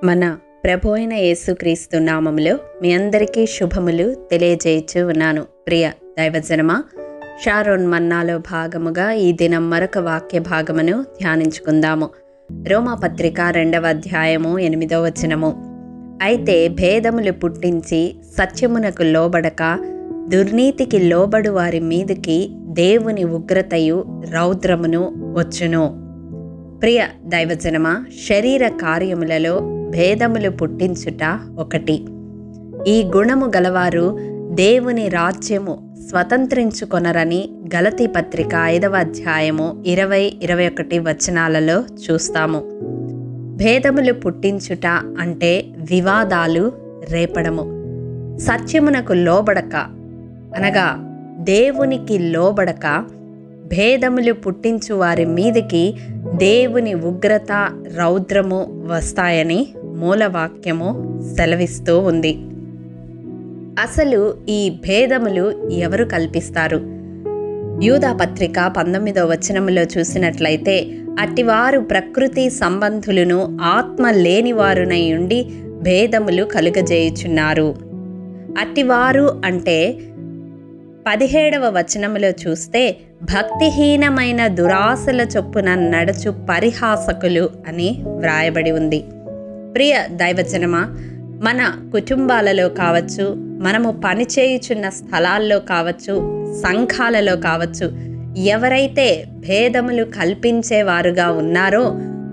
మన ప్రభు అయిన యేసుక్రీస్తు నామములో మీ అందరికీ శుభములు తెలియజేయచ్చు ఉన్నాను. ప్రియ దైవజనమా, షారోన్ మన్నాలో భాగముగా ఈ దినం మరొక వాక్య భాగమును ధ్యానించుకుందాము. రోమాపత్రిక 2వ అధ్యాయము 8వ వచనము. అయితే భేదములు పుట్టించి సత్యమునకు లోబడక దుర్నీతికి లోబడు వారి మీదికి దేవుని ఉగ్రతయు రౌద్రమును వచ్చును. ప్రియ దైవజనమా, శరీర కార్యములలో భేదములు పుట్టించుట ఒకటి. ఈ గుణము గలవారు దేవుని రాజ్యము స్వతంత్రించుకొనరని గలతీ పత్రిక 5వ అధ్యాయము 20-21 వచనాలలో చూస్తాము. భేదములు పుట్టించుట అంటే వివాదాలు రేపడము. సత్యమునకు లోబడక అనగా దేవునికి లోబడక భేదములు పుట్టించు వారి మీదికి దేవుని ఉగ్రత రౌద్రము వస్తాయని మూలవాక్యము సెలవిస్తూ ఉంది. అసలు ఈ భేదములు ఎవరు కల్పిస్తారు? యూదా పత్రిక 19వ వచనములో చూసినట్లయితే, అట్టివారు ప్రకృతి సంబంధులను ఆత్మ లేనివారునై ఉండి భేదములు కలుగజేయుచున్నారు. అట్టివారు అంటే 17వ వచనములో చూస్తే భక్తిహీనమైన దురాశల చొప్పున నడుచు పరిహాసకులు అని వ్రాయబడి ఉంది. ప్రియ దైవజనమా, మన కుటుంబాలలో కావచ్చు, మనము పనిచేయుచున్న స్థలాల్లో కావచ్చు, సంఘాలలో కావచ్చు, ఎవరైతే భేదములు కల్పించేవారుగా ఉన్నారో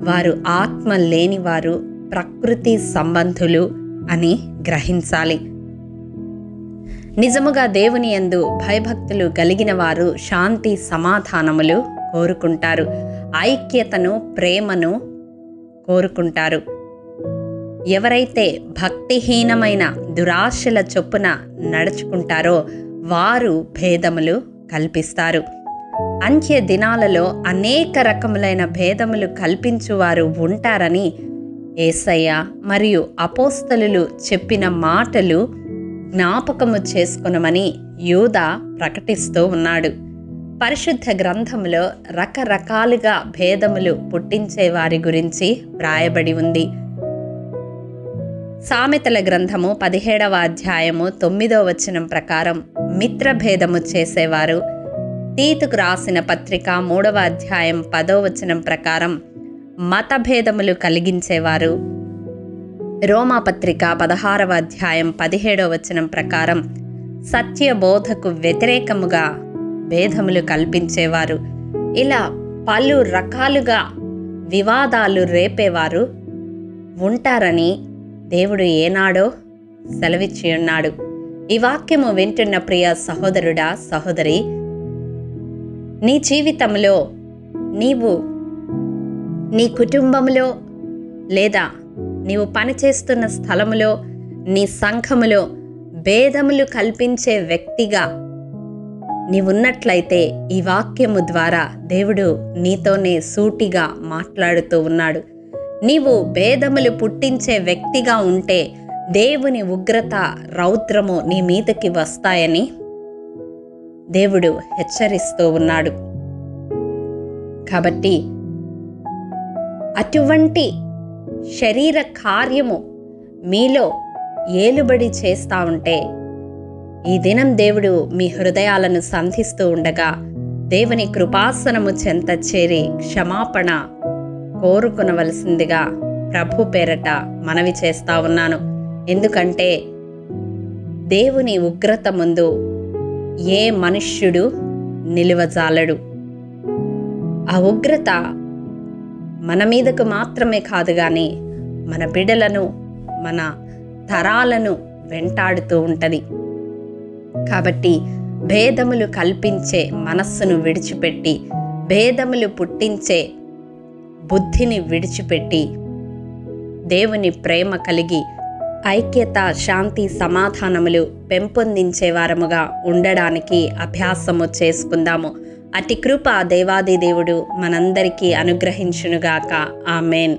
వారు ఆత్మ లేనివారు, ప్రకృతి సంబంధులు అని గ్రహించాలి. నిజముగా దేవుని యందు భయభక్తులు కలిగిన వారు శాంతి సమాధానములు కోరుకుంటారు, ఐక్యతను ప్రేమను కోరుకుంటారు. ఎవరైతే భక్తిహీనమైన దురాశల చొప్పున నడుచుకుంటారో వారు భేదములు కల్పిస్తారు. అంత్య దినాలలో అనేక రకములైన భేదములు కల్పించువారు ఉంటారని యేసయ్య మరియు అపోస్తలులు చెప్పిన మాటలు జ్ఞాపకము చేసుకొనమని యూదా ప్రకటిస్తూ ఉన్నాడు. పరిశుద్ధ గ్రంథములో రకరకాలుగా భేదములు పుట్టించే వారి గురించి వ్రాయబడి ఉంది. సామెతల గ్రంథము 17వ అధ్యాయము 9వ వచనం ప్రకారం మిత్రభేదము చేసేవారు, తీతుకు రాసిన పత్రిక 3వ అధ్యాయం 10వ వచనం ప్రకారం మతభేదములు కలిగించేవారు, రోమాపత్రిక 16వ అధ్యాయం 17వ వచనం ప్రకారం సత్యబోధకు వ్యతిరేకముగా భేదములు కల్పించేవారు, ఇలా పలు రకాలుగా వివాదాలు రేపేవారు ఉంటారని దేవుడు ఏనాడో సెలవిచ్చి ఉన్నాడు. ఈ వాక్యము వింటున్న ప్రియ సహోదరుడా, సహోదరి, నీ జీవితంలో నీవు నీ కుటుంబంలో లేదా నీవు పనిచేస్తున్న స్థలములో నీ సంఘములో భేదములు కల్పించే వ్యక్తిగా నీవున్నట్లయితే ఈ వాక్యము ద్వారా దేవుడు నీతోనే సూటిగా మాట్లాడుతూ ఉన్నాడు. నీవు భేదములు పుట్టించే వ్యక్తిగా ఉంటే దేవుని ఉగ్రత రౌద్రము నీ మీదకి వస్తాయని దేవుడు హెచ్చరిస్తూ ఉన్నాడు. కాబట్టి అటువంటి శరీర కార్యము మీలో ఏలుబడి చేస్తూ ఉంటే ఈ దినం దేవుడు మీ హృదయాలను సంధిస్తూ ఉండగా దేవుని కృపాసనము చెంత చేరి క్షమాపణ కోరుకొనవలసిందిగా ప్రభు పేరట మనవి చేస్తా ఉన్నాను. ఎందుకంటే దేవుని ఉగ్రత ముందు ఏ మనుష్యుడు నిలువజాలడు. ఆ ఉగ్రత మన మీదకు మాత్రమే కాదు కానీ మన బిడ్డలను, మన తరాలను వెంటాడుతూ ఉంటుంది. కాబట్టి భేదములు కల్పించే మనస్సును విడిచిపెట్టి, భేదములు పుట్టించే బుద్ధిని విడిచిపెట్టి దేవుని ప్రేమ కలిగి ఐక్యత, శాంతి, సమాధానములు పెంపొందించే వారముగా ఉండడానికి అభ్యాసము చేసుకుందాము. అతి కృప దేవాది దేవుడు మనందరికీ అనుగ్రహించునుగాక. ఆమేన్.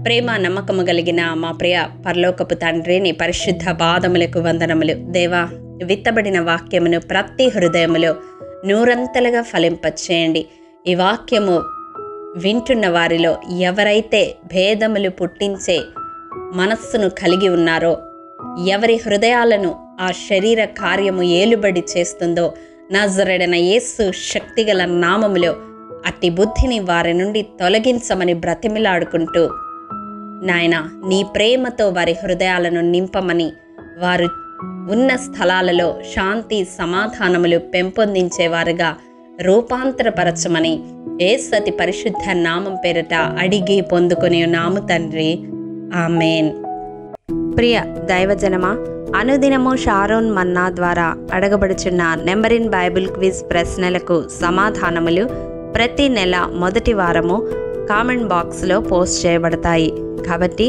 ప్రేమ నమ్మకము కలిగిన మా ప్రియ పరలోకపు తండ్రి, నీ పరిశుద్ధ పాదములకు వందనములు. దేవా, విత్తబడిన వాక్యమును ప్రతి హృదయములో నూరంతలుగా ఫలింపచేయండి. ఈ వాక్యము వింటున్న వారిలో ఎవరైతే భేదములు పుట్టించే మనస్సును కలిగి ఉన్నారో, ఎవరి హృదయాలను ఆ శరీర కార్యము ఏలుబడి చేస్తుందో, నజరేయుడైన యేసు శక్తిగల నామములో అట్టి బుద్ధిని వారి నుండి తొలగించమని బ్రతిమిలాడుకుంటూ, నాయనా నీ ప్రేమతో వారి హృదయాలను నింపమని, వారు ఉన్న స్థలాలలో శాంతి సమాధానములు పెంపొందించేవారుగా రూపాంతరపరచమని యేసు అతి పరిశుద్ధ నామం పేరట అడిగి పొందుకొని ఉన్నాము తండ్రి, ఆమేన్. ప్రియ దైవజనమా, అనుదినము షారోన్ మన్నా ద్వారా అడగబడుచున్న నెంబర్ ఇన్ బైబిల్ క్విజ్ ప్రశ్నలకు సమాధానములు ప్రతి నెల మొదటి వారము కామెంట్ బాక్స్లో పోస్ట్ చేయబడతాయి. కాబట్టి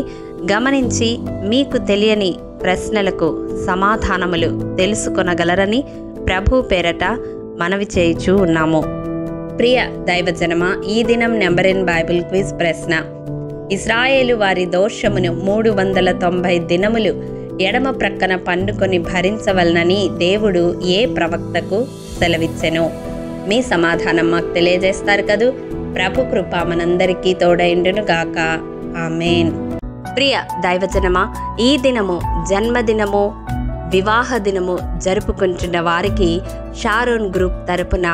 గమనించి మీకు తెలియని ప్రశ్నలకు సమాధానములు తెలుసుకొనగలరని ప్రభు పేరట మనవి చేయుచూ ఉన్నాము. ప్రియ దైవజనమా, ఈ దినం నెంబర్ ఇన్ బైబిల్ క్విజ్ ప్రశ్న: ఇశ్రాయేలు వారి దోషమును 390 దినములు ఎడమ ప్రక్కన పండుకొని భరించవలనని దేవుడు ఏ ప్రవక్తకు సెలవిచ్చెను? మీ సమాధానం మాకు తెలియజేస్తారు కదూ. ప్రభు కృప మనందరికీ తోడైండును గాక. ఆమేన్. ప్రియ దైవజనమా, ఈ దినము జన్మదినము, వివాహ దినము జరుపుకుంటున్న వారికి షారోన్ గ్రూప్ తరపున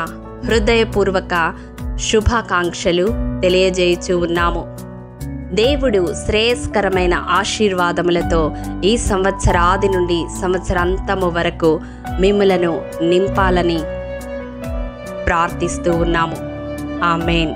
హృదయపూర్వక శుభాకాంక్షలు తెలియజేయుచూ ఉన్నాము. దేవుడు శ్రేయస్కరమైన ఆశీర్వాదములతో ఈ సంవత్సరాది నుండి సంవత్సరాంతము వరకు మిమ్ములను నింపాలని ప్రార్థిస్తూ ఉన్నాము. ఆమేన్.